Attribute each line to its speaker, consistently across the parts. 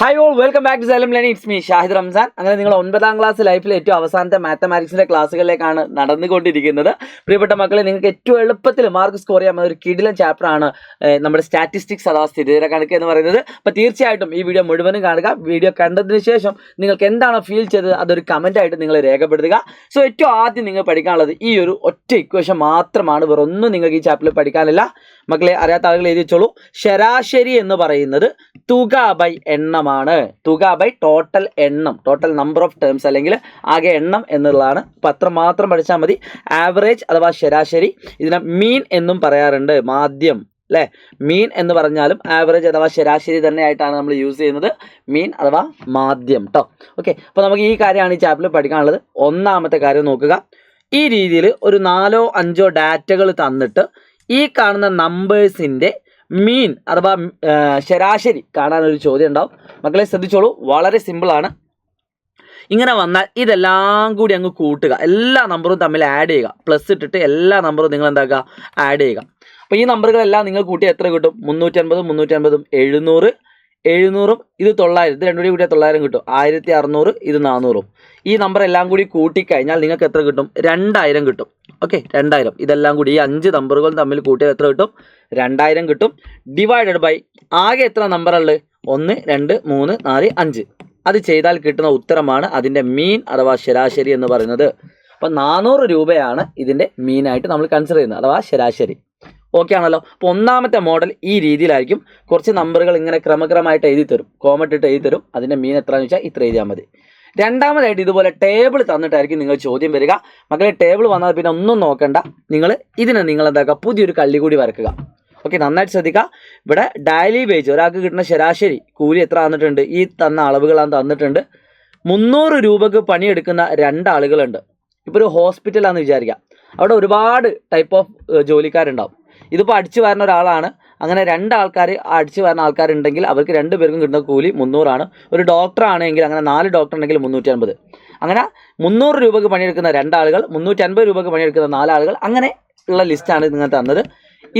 Speaker 1: Hi all, welcome back to Salem Learning. It's me, Shahid Ramzan. അങ്ങനെ നിങ്ങൾ 9ാം class ലൈഫിലെ ഏറ്റവും അവസാനത്തെ മാത്തമാറ്റിക്സിന്റെ ക്ലാസ്സുകളിലേക്കാണ് നടന്നുകൊണ്ടിരിക്കുന്നത്. പ്രിയപ്പെട്ട മക്കളെ, നിങ്ങൾക്ക് ഏറ്റവും എളുപ്പത്തിൽ മാർക്ക് സ്കോർ ചെയ്യാൻ ഒരു കിടിലൻ ചാപ്റ്റർ ആണ് നമ്മുടെ സ്റ്റാറ്റിസ്റ്റിക്സ് അഥവാ സ്ഥിതിവിവര കണക്ക് എന്ന് പറയുന്നത്. അപ്പോൾ തീർച്ചയായിട്ടും ഈ വീഡിയോ മുഴുവനും കാണുക. വീഡിയോ കണ്ടതിന് ശേഷം നിങ്ങൾക്ക് എന്താണോ ഫീൽ ചെയ്തത് അതൊരു കമന്റ് ആയിട്ട് നിങ്ങൾ രേഖപ്പെടുത്തുക. സോ ഏറ്റവും ആദ്യം നിങ്ങൾ പഠിക്കാനുള്ളത് ഈ ഒരു ഒറ്റ ഇക്വേഷൻ മാത്രമാണ്. വേറെ ഒന്നും നിങ്ങൾക്ക് ഈ ചാപ്റ്ററിൽ പഠിക്കാനില്ല. മക്കളെ, അറിയാത്ത ആളുകൾ എഴുതി വെച്ചോളൂ. ശരാശരി എന്ന് പറയുന്നത് തുക ബൈ എണ്ണമാണ്. തുക ബൈ ടോട്ടൽ എണ്ണം, ടോട്ടൽ നമ്പർ ഓഫ് ടേംസ് അല്ലെങ്കിൽ ആകെ എണ്ണം എന്നുള്ളതാണ്. അപ്പം അത്ര മാത്രം പഠിച്ചാൽ മതി. ആവറേജ് അഥവാ ശരാശരി, ഇതിനെ മീൻ എന്നും പറയാറുണ്ട്. മാധ്യം അല്ലേ? മീൻ എന്ന് പറഞ്ഞാലും ആവറേജ് അഥവാ ശരാശരി തന്നെയായിട്ടാണ് നമ്മൾ യൂസ് ചെയ്യുന്നത്. മീൻ അഥവാ മാധ്യം കേട്ടോ. ഓക്കെ, അപ്പോൾ നമുക്ക് ഈ കാര്യമാണ് ഈ ചാപ്റ്ററിൽ പഠിക്കാനുള്ളത്. ഒന്നാമത്തെ കാര്യം നോക്കുക. ഈ രീതിയിൽ ഒരു 4 or 5 ഡാറ്റകൾ തന്നിട്ട് ഈ കാണുന്ന നമ്പേഴ്സിൻ്റെ മീൻ അഥവാ ശരാശരി കാണാനൊരു ചോദ്യം ഉണ്ടാവും. മക്കളെ ശ്രദ്ധിച്ചോളൂ, വളരെ സിമ്പിളാണ്. ഇങ്ങനെ വന്നാൽ ഇതെല്ലാം കൂടി അങ്ങ് കൂട്ടുക, എല്ലാ നമ്പറും തമ്മിൽ ആഡ് ചെയ്യുക. പ്ലസ് ഇട്ടിട്ട് എല്ലാ നമ്പറും നിങ്ങൾ എന്താക്കുക, ആഡ് ചെയ്യുക. അപ്പോൾ ഈ നമ്പറുകളെല്ലാം നിങ്ങൾ കൂട്ടി എത്ര കിട്ടും? 350, 350, 700, 700, ഇത് 900, ഇത് രണ്ടും കൂടി കൂട്ടിയാൽ 900 കിട്ടും. 1600, ഇത് 400. ഈ നമ്പർ എല്ലാം കൂടി കൂട്ടിക്കഴിഞ്ഞാൽ നിങ്ങൾക്ക് എത്ര കിട്ടും? 2000 കിട്ടും. ഓക്കെ, 2000. ഇതെല്ലാം കൂടി ഈ 5 നമ്പറുകൾ തമ്മിൽ കൂട്ടിയാൽ എത്ര കിട്ടും? 2000 കിട്ടും. ഡിവൈഡഡ് ബൈ ആകെ എത്ര നമ്പറുള്ളത്? 1, 2, 3, 4, 5. അത് ചെയ്താൽ കിട്ടുന്ന ഉത്തരമാണ് അതിൻ്റെ മീൻ അഥവാ ശരാശരി എന്ന് പറയുന്നത്. അപ്പം 400 രൂപയാണ് ഇതിൻ്റെ മീനായിട്ട് നമ്മൾ കൺസിഡർ ചെയ്യുന്നത് അഥവാ ശരാശരി. ഓക്കെ ആണല്ലോ. അപ്പോൾ ഒന്നാമത്തെ മോഡൽ ഈ രീതിയിലായിരിക്കും. കുറച്ച് നമ്പറുകൾ ഇങ്ങനെ ക്രമക്രമമായിട്ട് എഴുതി തരും, കോമട്ടിട്ട് എഴുതി തരും. അതിൻ്റെ മീൻ എത്രയാണെന്ന് വെച്ചാൽ ഇത്ര എഴുതിയാൽ മതി. രണ്ടാമതായിട്ട് ഇതുപോലെ ടേബിൾ തന്നിട്ടായിരിക്കും നിങ്ങൾ ചോദ്യം വരിക. മക്കളെ, ടേബിൾ വന്നാൽ പിന്നെ ഒന്നും നോക്കണ്ട, നിങ്ങൾ എന്താക്കുക, പുതിയൊരു കള്ളി കൂടി വരക്കുക. ഓക്കെ, നന്നായിട്ട് ശ്രദ്ധിക്കുക. ഇവിടെ ഡെയിലി വേജ് ഒരാൾക്ക് കിട്ടുന്ന ശരാശരി കൂലി എത്ര തന്നിട്ടുണ്ട്? ഈ തന്ന അളവുകളാണ് തന്നിട്ടുണ്ട്. 300 രൂപക്ക് പണിയെടുക്കുന്ന 2 ആളുകളുണ്ട്. ഇപ്പോൾ ഒരു ഹോസ്പിറ്റലാണെന്ന് വിചാരിക്കുക. അവിടെ ഒരുപാട് ടൈപ്പ് ഓഫ് ജോലിക്കാരുണ്ടാവും. ഇതിപ്പോൾ അടിച്ചു വരുന്ന ഒരാളാണ്. അങ്ങനെ 2 ആൾക്കാർ അടിച്ചു വരുന്ന ആൾക്കാരുണ്ടെങ്കിൽ അവർക്ക് 2 പേർക്കും കിട്ടുന്ന കൂലി 300 ആണ്. ഒരു ഡോക്ടർ ആണെങ്കിൽ അങ്ങനെ 4 ഡോക്ടർ ഉണ്ടെങ്കിൽ 350. അങ്ങനെ 300 രൂപക്ക് പണിയെടുക്കുന്ന 2 ആളുകൾ, 350 രൂപക്ക് പണിയെടുക്കുന്ന 4 ആളുകൾ, അങ്ങനെ ഉള്ള ലിസ്റ്റാണ് നിങ്ങൾ തന്നത്.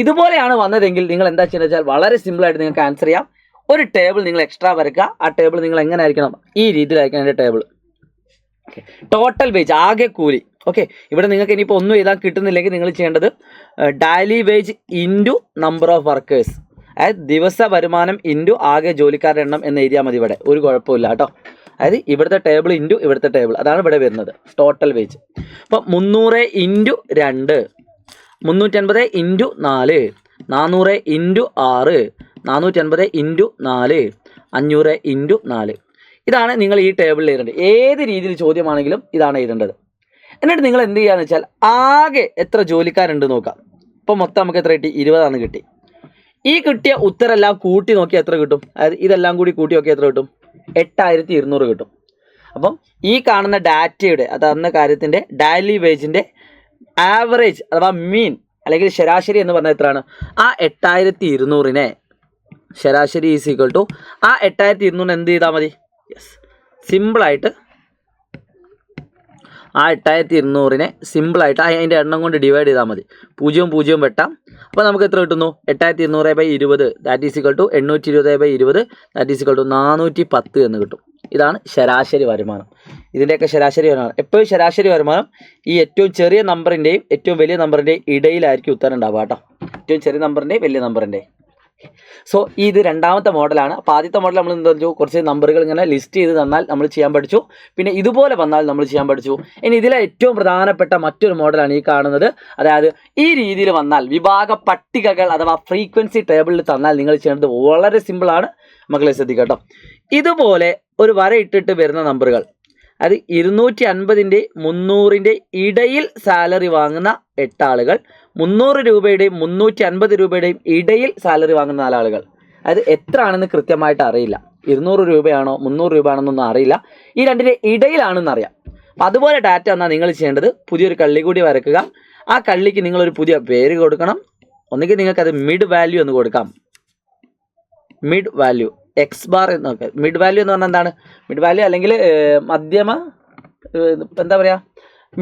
Speaker 1: ഇതുപോലെയാണ് വന്നതെങ്കിൽ നിങ്ങൾ എന്താ ചെയ്യുന്നത് വെച്ചാൽ വളരെ സിമ്പിളായിട്ട് നിങ്ങൾക്ക് ആൻസർ ചെയ്യാം. ഒരു ടേബിൾ നിങ്ങൾ എക്സ്ട്രാ വരയ്ക്കുക. ആ ടേബിൾ നിങ്ങൾ എങ്ങനെ ആയിരിക്കണം? ഈ രീതിയിലായിരിക്കണം എൻ്റെ ടേബിൾ. ഓക്കെ, ടോട്ടൽ വേജ് ആകെ കൂലി. ഓക്കെ, ഇവിടെ നിങ്ങൾക്ക് ഇനിയിപ്പോൾ ഒന്നും എഴുതാൻ കിട്ടുന്നില്ലെങ്കിൽ നിങ്ങൾ ചെയ്യേണ്ടത് daily wage into number of workers, അതായത് ദിവസ വരുമാനം ഇൻറ്റു ആകെ ജോലിക്കാരുടെ എണ്ണം എന്ന് എഴുതിയാൽ മതി. ഇവിടെ ഒരു കുഴപ്പമില്ല കേട്ടോ. അതായത് ഇവിടുത്തെ ടേബിൾ ഇൻറ്റു ഇവിടുത്തെ ടേബിൾ, അതാണ് ഇവിടെ വരുന്നത് ടോട്ടൽ വേജ്. അപ്പോൾ 300 into 2, 350 into 4, 400 into 6, 450 into 4, 500 into 4. ഇതാണ് നിങ്ങൾ ഈ ടേബിളിൽ എഴുതേണ്ടത്. ഏത് രീതിയിൽ ചോദ്യമാണെങ്കിലും ഇതാണ് എഴുതേണ്ടത്. എന്നിട്ട് നിങ്ങൾ എന്ത് ചെയ്യുകയെന്ന് വെച്ചാൽ ആകെ എത്ര ജോലിക്കാരുണ്ട് നോക്കാം. ഇപ്പോൾ മൊത്തം നമുക്ക് എത്ര കിട്ടി? 20 കിട്ടി. ഈ കിട്ടിയ ഉത്തരെല്ലാം കൂട്ടി നോക്കിയാൽ എത്ര കിട്ടും? അതായത് ഇതെല്ലാം കൂടി കൂട്ടി നോക്കിയാൽ എത്ര കിട്ടും? 8200 കിട്ടും. അപ്പം ഈ കാണുന്ന ഡാറ്റയുടെ അതെന്ന കാര്യത്തിൻ്റെ ഡെയിലി വേജിൻ്റെ ആവറേജ് അഥവാ മീൻ അല്ലെങ്കിൽ ശരാശരി എന്ന് പറഞ്ഞാൽ എത്രയാണ്? ആ 8200നെ ശരാശരി ഈസ് ഈക്വൽ ടു ആ 8200 എന്ത് ചെയ്താൽ മതി? യെസ്, സിമ്പിളായിട്ട് ആ 8200നെ സിമ്പിളായിട്ട് അതിൻ്റെ എണ്ണം കൊണ്ട് ഡിവൈഡ് ചെയ്താൽ മതി. 0 0 വെട്ടാം. അപ്പോൾ നമുക്ക് എത്ര കിട്ടുന്നു? 8200/20 that is equal to 820/20 that is equal to 410 എന്ന് കിട്ടും. ഇതാണ് ശരാശരി വരുമാനം. ഇതിൻ്റെയൊക്കെ ശരാശരി വരുമാനം എപ്പോഴും ശരാശരി വരുമാനം ഈ ഏറ്റവും ചെറിയ നമ്പറിൻ്റെയും ഏറ്റവും വലിയ നമ്പറിൻ്റെയും ഇടയിലായിരിക്കും ഉത്തരം ഉണ്ടാവുക കേട്ടോ. ഏറ്റവും ചെറിയ നമ്പറിൻ്റെയും വലിയ നമ്പറിൻ്റെയും. സോ ഇത് രണ്ടാമത്തെ മോഡലാണ്. അപ്പോൾ ആദ്യത്തെ മോഡൽ നമ്മൾ എന്താ വെച്ചു, കുറച്ച് നമ്പറുകൾ ഇങ്ങനെ ലിസ്റ്റ് ചെയ്ത് തന്നാൽ നമ്മൾ ചെയ്യാൻ പഠിച്ചു. പിന്നെ ഇതുപോലെ വന്നാൽ നമ്മൾ ചെയ്യാൻ പഠിച്ചു. ഇനി ഇതിലെ ഏറ്റവും പ്രധാനപ്പെട്ട മറ്റൊരു മോഡലാണ് ഈ കാണുന്നത്. അതായത് ഈ രീതിയിൽ വന്നാൽ വിഭാഗ പട്ടികകൾ അഥവാ ഫ്രീക്വൻസി ടേബിളിൽ തന്നാൽ നിങ്ങൾ ചെയ്യേണ്ടത് വളരെ സിമ്പിളാണ്. മക്കളെ ശ്രദ്ധിക്കുക കേട്ടോ. ഇതുപോലെ ഒരു വര ഇട്ടിട്ട് വരുന്ന നമ്പറുകൾ, അത് 250ൻ്റെ 300ൻ്റെ ഇടയിൽ സാലറി വാങ്ങുന്ന 8 ആളുകൾ, 300 രൂപയുടെയും 350 രൂപയുടെയും ഇടയിൽ സാലറി വാങ്ങുന്ന 4 ആളുകൾ. അത് എത്ര ആണെന്ന് കൃത്യമായിട്ട് അറിയില്ല. 200 രൂപയാണോ 300 രൂപയാണെന്നൊന്നും അറിയില്ല. ഈ രണ്ടിൻ്റെ ഇടയിലാണെന്ന് അറിയാം. അതുപോലെ ഡാറ്റ എന്നാൽ നിങ്ങൾ ചെയ്യേണ്ടത് പുതിയൊരു കള്ളി കൂടി വരയ്ക്കുക. ആ കള്ളിക്ക് നിങ്ങളൊരു പുതിയ പേര് കൊടുക്കണം. ഒന്നുകിൽ നിങ്ങൾക്കത് മിഡ് വാല്യൂ എന്ന് കൊടുക്കാം. മിഡ് വാല്യൂ എക്സ് ബാർ എന്നൊക്കെ. മിഡ് വാല്യൂ എന്ന് പറഞ്ഞാൽ എന്താണ്? മിഡ് വാല്യൂ അല്ലെങ്കിൽ മധ്യമ എന്താ പറയുക,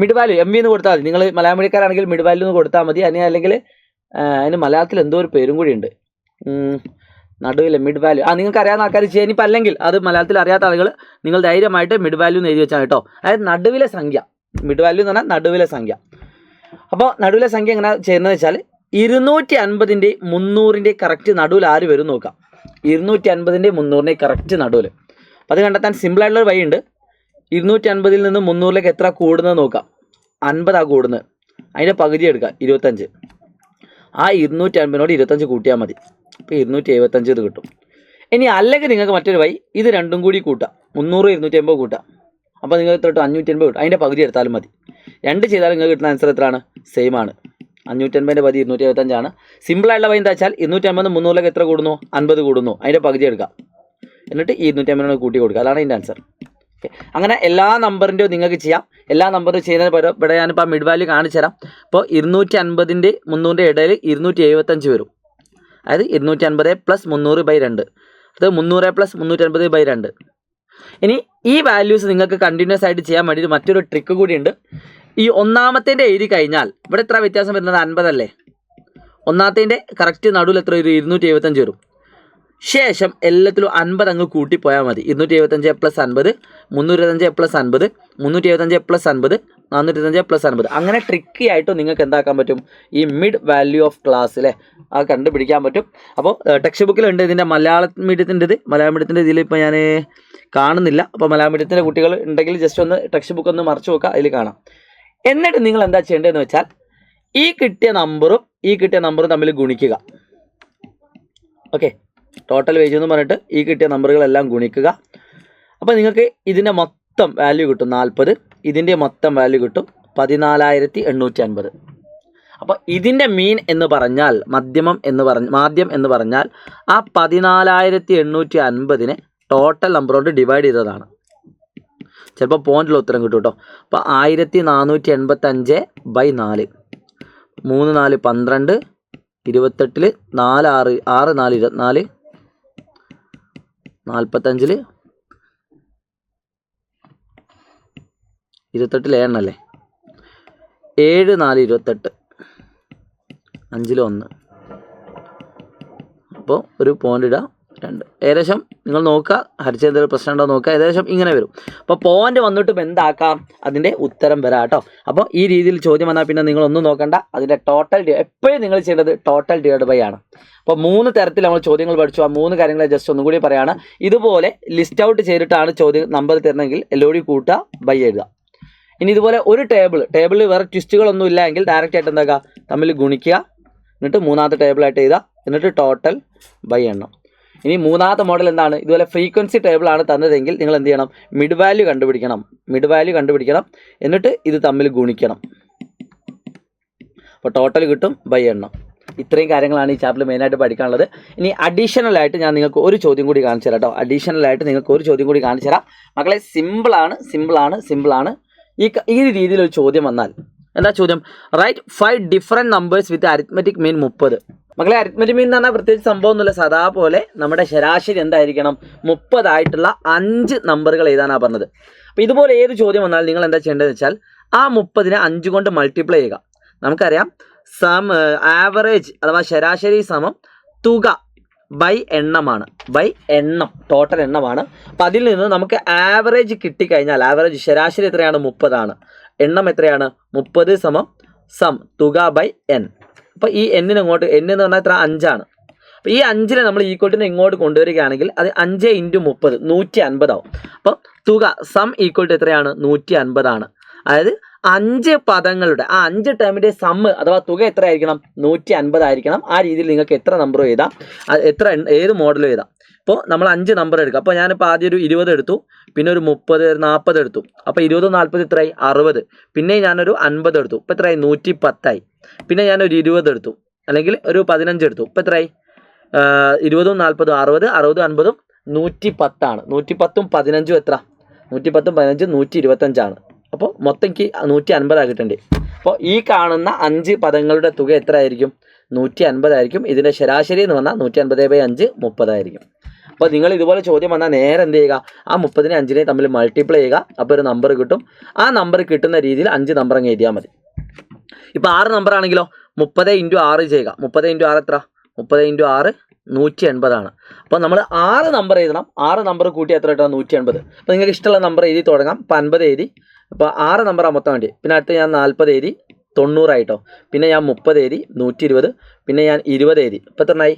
Speaker 1: മിഡ് വാല്യൂ MV എന്ന് കൊടുത്താൽ മതി. നിങ്ങൾ മലയാളം മീഡിയക്കാരാണെങ്കിൽ മിഡ് വാല്യൂ എന്ന് കൊടുത്താൽ മതി. അല്ലെങ്കിൽ അതിന് മലയാളത്തിൽ എന്തോ ഒരു പേരും കൂടി ഉണ്ട്. നടുവിലെ മിഡ് വാല്യൂ നിങ്ങൾക്ക് അറിയാവുന്ന ആൾക്കാർ ചെയ്യാൻ. ഇനിയിപ്പോൾ അല്ലെങ്കിൽ അത് മലയാളത്തിൽ അറിയാത്ത ആളുകൾ നിങ്ങൾ ധൈര്യമായിട്ട് മിഡ് വാല്യൂ എന്ന് എഴുതി വെച്ചാൽ കേട്ടോ. അതായത് നടുവിലെ സംഖ്യ, മിഡ് വാല്യൂ എന്ന് പറഞ്ഞാൽ നടുവിലെ സംഖ്യ. അപ്പോൾ നടുവിലെ സംഖ്യ എങ്ങനെ ചെയ്യുന്നത് വെച്ചാൽ 250ൻ്റെ 300ൻ്റെ കറക്റ്റ് നടുവിൽ ആര് വരും നോക്കാം. 250ൻ്റെ 300ൻ്റെ കറക്റ്റ് നടുവിൽ. അപ്പോൾ അത് കണ്ടെത്താൻ സിമ്പിളായിട്ടുള്ളൊരു വഴിയുണ്ട്. 250ൽ നിന്ന് 300ലേക്ക് എത്ര കൂടുന്നത് നോക്കാം. 50 കൂടുന്നത്, അതിൻ്റെ പകുതി എടുക്കുക 25. ആ 250നോട് 25 കൂട്ടിയാൽ മതി. അപ്പോൾ 275 ഇത് കിട്ടും. ഇനി അല്ലെങ്കിൽ നിങ്ങൾക്ക് മറ്റൊരു വഴി, ഇത് രണ്ടും കൂടി കൂട്ടാം. 300 250 കൂട്ടാം. അപ്പോൾ നിങ്ങൾക്ക് തൊട്ട് 580 കിട്ടും. അതിൻ്റെ പകുതി എടുത്താലും മതി. രണ്ട് ചെയ്താലും നിങ്ങൾക്ക് കിട്ടുന്ന ആൻസർ എത്രയാണ്? സെയിം ആണ്. 580ൻ്റെ പകുതി 275 സിമ്പിളായിട്ടുള്ള വഴി എന്താ വെച്ചാൽ 250 300ലേക്ക് എത്ര കൂടുന്നു? 50 കൂടുന്നു. അതിൻ്റെ പകുതി എടുക്കുക. എന്നിട്ട് 250 കൂട്ടി കൊടുക്കുക. അതാണ് അതിൻ്റെ ആൻസർ. ഓക്കെ, അങ്ങനെ എല്ലാ നമ്പറിൻ്റെയും നിങ്ങൾക്ക് ചെയ്യാം. എല്ലാ നമ്പറും ചെയ്യുന്നതിന് ഇവിടെ ഞാനിപ്പോൾ മിഡ് വാല്യൂ കാണിച്ചു തരാം. ഇപ്പോൾ 250ൻ്റെ 300ൻ്റെ ഇടയിൽ 275 വരും. അതായത് 250 + 300/2. അത് 300 + 350/2. ഇനി ഈ വാല്യൂസ് നിങ്ങൾക്ക് കണ്ടിന്യൂസ് ആയിട്ട് ചെയ്യാൻ വേണ്ടിയിട്ട് മറ്റൊരു ട്രിക്ക് കൂടിയുണ്ട്. ഈ ഒന്നാമത്തേൻ്റെ എഴുതി കഴിഞ്ഞാൽ ഇവിടെ എത്ര വ്യത്യാസം വരുന്നത്? 50 അല്ലേ? ഒന്നാമത്തേൻ്റെ കറക്റ്റ് നടുവിൽ എത്ര വരും? 275 വരും. ശേഷം എല്ലാത്തിലും 50 അങ്ങ് കൂട്ടിപ്പോയാൽ മതി. 275 + 50, 325 + 50, 375 + 50, 425 + 50. അങ്ങനെ ട്രിക്കി ആയിട്ട് നിങ്ങൾക്ക് എന്താക്കാൻ പറ്റും? ഈ മിഡ് വാല്യൂ ഓഫ് ക്ലാസ്സിലെ അത് കണ്ടുപിടിക്കാൻ പറ്റും. അപ്പോൾ ടെക്സ്റ്റ് ബുക്കിലുണ്ട് ഇതിൻ്റെ മലയാളം മീഡിയത്തിൻ്റെ ഇതിൽ ഇപ്പോൾ ഞാൻ കാണുന്നില്ല. അപ്പോൾ മലയാളം മീഡിയത്തിൻ്റെ കുട്ടികൾ ഉണ്ടെങ്കിൽ ജസ്റ്റ് ഒന്ന് ടെക്സ്റ്റ് ബുക്ക് ഒന്ന് മറിച്ച് നോക്കുക, അതിൽ കാണാം. എന്നിട്ട് നിങ്ങൾ എന്താ ചെയ്യേണ്ടതെന്ന് വെച്ചാൽ ഈ കിട്ടിയ നമ്പറും തമ്മിൽ ഗുണിക്കുക. ഓക്കെ, ടോട്ടൽ വേജ് എന്ന് പറഞ്ഞിട്ട് ഈ കിട്ടിയ നമ്പറുകളെല്ലാം ഗുണിക്കുക. അപ്പോൾ നിങ്ങൾക്ക് ഇതിൻ്റെ മൊത്തം വാല്യൂ കിട്ടും 40. ഇതിൻ്റെ മൊത്തം വാല്യൂ കിട്ടും 14,850. അപ്പോൾ ഇതിൻ്റെ മീൻ എന്ന് പറഞ്ഞാൽ മാധ്യം എന്ന് പറഞ്ഞാൽ ആ 14,850നെ ടോട്ടൽ നമ്പർ കൊണ്ട് ഡിവൈഡ് ചെയ്തതാണ്. ചിലപ്പോൾ പോയിന്റിൽ ഉത്തരം കിട്ടും കേട്ടോ. അപ്പോൾ 1485/4, 3 4 12, 28 4 6 6 4 24, 45 28 ഏഴെണ്ണല്ലേ, 7 4 28, 5 1. അപ്പോൾ ഒരു പോയിന്റ് ഇടുക, 2. ഏകദേശം നിങ്ങൾ നോക്കുക, ഹരിച്ച എന്തെങ്കിലും പ്രശ്നം ഉണ്ടോ നോക്കുക. ഏകദേശം ഇങ്ങനെ വരും. അപ്പോൾ പോയിന്റ് വന്നിട്ട് എന്താക്കാം, അതിൻ്റെ ഉത്തരം വരാം കേട്ടോ. അപ്പോൾ ഈ രീതിയിൽ ചോദ്യം വന്നാൽ പിന്നെ നിങ്ങളൊന്നും നോക്കണ്ട. അതിൻ്റെ ടോട്ടൽ എപ്പോഴും നിങ്ങൾ ചെയ്യേണ്ടത് ടോട്ടൽ ഡിവൈഡ് ബൈ ആണ്. അപ്പോൾ 3 തരത്തിൽ നമ്മൾ ചോദ്യങ്ങൾ പഠിച്ചു. ആ 3 കാര്യങ്ങൾ ജസ്റ്റ് ഒന്നും കൂടി പറയുകയാണ്. ഇതുപോലെ ലിസ്റ്റ് ഔട്ട് ചെയ്തിട്ടാണ് ചോദ്യം നമ്പർ തരണമെങ്കിൽ എല്ലോടി കൂട്ടുക, ബൈ എഴുതുക. ഇനി ഇതുപോലെ ഒരു ടേബിളിൽ വേറെ ട്വിസ്റ്റുകളൊന്നും ഇല്ല എങ്കിൽ ഡയറക്റ്റ് ആയിട്ട് എന്താക്കുക, തമ്മിൽ ഗുണിക്കുക. എന്നിട്ട് 3ാമത്തെ ടേബിളായിട്ട് എഴുതുക. എന്നിട്ട് ടോട്ടൽ ബൈ എണ്ണം. ഇനി 3ാമത്തെ മോഡൽ എന്താണ്? ഇതുപോലെ ഫ്രീക്വൻസി ടേബിളാണ് തന്നതെങ്കിൽ നിങ്ങൾ എന്ത് ചെയ്യണം? മിഡ് വാല്യൂ കണ്ടുപിടിക്കണം. എന്നിട്ട് ഇത് തമ്മിൽ ഗുണിക്കണം. അപ്പോൾ ടോട്ടൽ കിട്ടും, ബൈ എണ്ണം. ഇത്രയും കാര്യങ്ങളാണ് ഈ ചാപ്റ്ററിൽ മെയിനായിട്ട് പഠിക്കാനുള്ളത്. ഇനി അഡീഷണലായിട്ട് ഞാൻ നിങ്ങൾക്ക് ഒരു ചോദ്യം കൂടി കാണിച്ചു തരാം കേട്ടോ. മക്കളെ, സിമ്പിളാണ്. ഈ രീതിയിൽ ഒരു ചോദ്യം വന്നാൽ എന്താ ചോദ്യം? Right 5 different numbers with arithmetic mean 30. മക്കളെ, അരിത്മെറ്റിക് മീൻ എന്ന് പറഞ്ഞാൽ പ്രത്യേകിച്ച് സംഭവമൊന്നുമില്ല. സദാ പോലെ നമ്മുടെ ശരാശരി എന്തായിരിക്കണം? 30 ആയിട്ടുള്ള 5 നമ്പറുകൾ എഴുതാനാണ് പറഞ്ഞത്. അപ്പോൾ ഇതുപോലെ ഏത് ചോദ്യം വന്നാൽ നിങ്ങൾ എന്താ ചെയ്യേണ്ടതെന്ന് വെച്ചാൽ ആ 30നെ 5 കൊണ്ട് മൾട്ടിപ്ലൈ ചെയ്യുക. നമുക്കറിയാം ആവറേജ് അഥവാ ശരാശരി സമം തുക ബൈ എണ്ണമാണ്. ടോട്ടൽ എണ്ണമാണ്. അപ്പം അതിൽ നിന്ന് നമുക്ക് ആവറേജ് കിട്ടിക്കഴിഞ്ഞാൽ ശരാശരി എത്രയാണ്? 30 എണ്ണം എത്രയാണ്? 30 സം തുക ബൈ എൻ. അപ്പോൾ ഈ എന്നിന് ഇങ്ങോട്ട്, n എന്ന് പറഞ്ഞാൽ എത്ര? 5. അപ്പോൾ ഈ 5നെ നമ്മൾ ഈക്വൽറ്റിനെ ഇങ്ങോട്ട് കൊണ്ടുവരികയാണെങ്കിൽ അത് 5 × 30 150 ആവും. അപ്പോൾ തുക സം ഈക്വൽ ടു എത്രയാണ്? 150. അതായത് 5 പദങ്ങളുടെ ആ 5 ടേമിൻ്റെ സമ്മ് അഥവാ തുക എത്ര ആയിരിക്കണം? 150 ആയിരിക്കണം. ആ രീതിയിൽ നിങ്ങൾക്ക് എത്ര നമ്പർ എഴുതാം, ഏത് മോഡലും എഴുതാം. അപ്പോൾ നമ്മൾ 5 നമ്പർ എടുക്കുക. അപ്പോൾ ഞാനിപ്പോൾ ആദ്യം ഒരു 20 എടുത്തു, പിന്നെ ഒരു 30 40 എടുത്തു. അപ്പോൾ 20 40 എത്രയായി? 60. പിന്നെ ഞാനൊരു 50 എടുത്തു. ഇപ്പോൾ എത്രയായി? 110 പിന്നെ ഞാനൊരു 20 എടുത്തു, അല്ലെങ്കിൽ ഒരു 15 എടുത്തു. ഇപ്പോൾ എത്രയായി? 20 40 60 60 50 110. 110 15 എത്ര? 110 15 125. അപ്പോൾ മൊത്തം എനിക്ക് 150 കിട്ടേണ്ടി. അപ്പോൾ ഈ കാണുന്ന 5 പദങ്ങളുടെ തുക എത്ര ആയിരിക്കും? 150 ആയിരിക്കും. ഇതിൻ്റെ ശരാശരി എന്ന് പറഞ്ഞാൽ 150/5 30 ആയിരിക്കും. അപ്പോൾ നിങ്ങൾ ഇതുപോലെ ചോദ്യം വന്നാൽ നേരെ എന്ത് ചെയ്യുക? ആ 30നെ 5നെ തമ്മിൽ മൾട്ടിപ്ലൈ ചെയ്യുക. അപ്പോൾ ഒരു നമ്പർ കിട്ടും. ആ നമ്പർ കിട്ടുന്ന രീതിയിൽ 5 നമ്പർ അങ്ങ് എഴുതിയാൽ മതി. ഇപ്പോൾ 6 നമ്പർ ആണെങ്കിലോ 30 × 6 ചെയ്യുക. 30 × 6 എത്ര? 30 × 6 180 അപ്പോൾ നമ്മൾ 6 നമ്പർ എഴുതണം. 6 നമ്പർ കൂട്ടി എത്ര കിട്ടുക? 180. അപ്പോൾ നിങ്ങൾക്ക് ഇഷ്ടമുള്ള നമ്പർ എഴുതി തുടങ്ങാം. ഇപ്പോൾ 50 എഴുതി. അപ്പോൾ 6 നമ്പറാണ് മൊത്തം വേണ്ടി. പിന്നെ അടുത്ത് ഞാൻ 40 എഴുതി 90 ആയിട്ടോ. പിന്നെ ഞാൻ 30 എഴുതി 120. പിന്നെ ഞാൻ 20 എഴുതി. ഇപ്പോൾ എത്രയായി?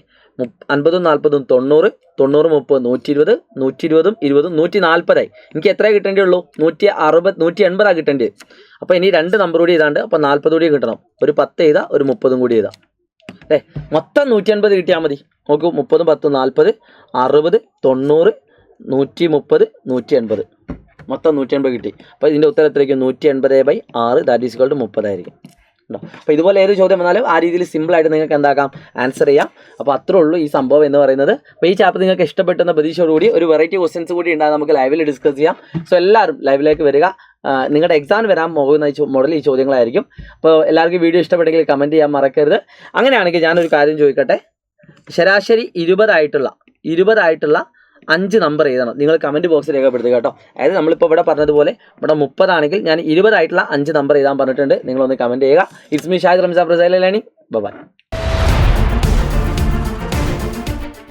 Speaker 1: 50ഉം 40ഉം 90, 90 30 120, 120ഉം 20ഉം 140 ആയി. എനിക്ക് എത്ര കിട്ടേണ്ടിയുള്ളൂ? 160 180 കിട്ടേണ്ടത്. അപ്പോൾ ഇനി 2 നമ്പർ കൂടി എഴുതാണ്ട്. അപ്പോൾ 40 കൂടി കിട്ടണം. ഒരു 10 എഴുതാം, ഒരു 30 കൂടി എഴുതാം. അല്ലേ? മൊത്തം 180 കിട്ടിയാൽ മതി. നോക്കൂ, 30 10 40, 60 90 130 180, മൊത്തം 180 കിട്ടി. അപ്പോൾ ഇതിൻ്റെ ഉത്തരം എത്രയായിരിക്കും? 180/6, ദാറ്റ് ഈസ് ഈക്വൽ ടു 30 ആയിരിക്കും. ഉണ്ടോ? അപ്പോൾ ഇതുപോലെ ഏത് ചോദ്യം വന്നാലും ആ രീതിയിൽ സിമ്പിളായിട്ട് നിങ്ങൾക്ക് എന്താക്കാം? ആൻസർ ചെയ്യാം. അപ്പോൾ അത്രേ ഉള്ളൂ ഈ സംഭവം എന്ന് പറയുന്നത്. അപ്പോൾ ഈ ചാപ്റ്റർ നിങ്ങൾക്ക് ഇഷ്ടപ്പെട്ടെന്ന പ്രതീക്ഷയോടുകൂടി ഒരു വെറൈറ്റി ക്വസ്റ്റ്യൻസ് കൂടി ഉണ്ടാകും, നമുക്ക് ലൈവിൽ ഡിസ്കസ് ചെയ്യാം. സോ എല്ലാവരും ലൈവിലേക്ക് വരിക. നിങ്ങളുടെ എക്സാമിന് വരാൻ പോകുന്ന മോഡൽ ഈ ചോദ്യങ്ങളായിരിക്കും. അപ്പോൾ എല്ലാവർക്കും വീഡിയോ ഇഷ്ടപ്പെട്ടെങ്കിൽ കമൻറ്റ് ചെയ്യാൻ മറക്കരുത്. അങ്ങനെയാണെങ്കിൽ ഞാനൊരു കാര്യം ചോദിക്കട്ടെ. ശരാശരി 20 ആയിട്ടുള്ള 5 നമ്പർ എഴുതണം. നിങ്ങൾ കമൻറ്റ് ബോക്സിൽ രേഖപ്പെടുത്തുക കേട്ടോ. അതായത് നമ്മളിപ്പോൾ ഇവിടെ പറഞ്ഞതുപോലെ ഇവിടെ 30 ആണെങ്കിൽ ഞാൻ 20 ആയിട്ടുള്ള 5 നമ്പർ എഴുതാൻ പറഞ്ഞിട്ടുണ്ട്. നിങ്ങളൊന്ന് കമൻറ്റ് ചെയ്യുക. It's me Shahid Ramzan, learning. By.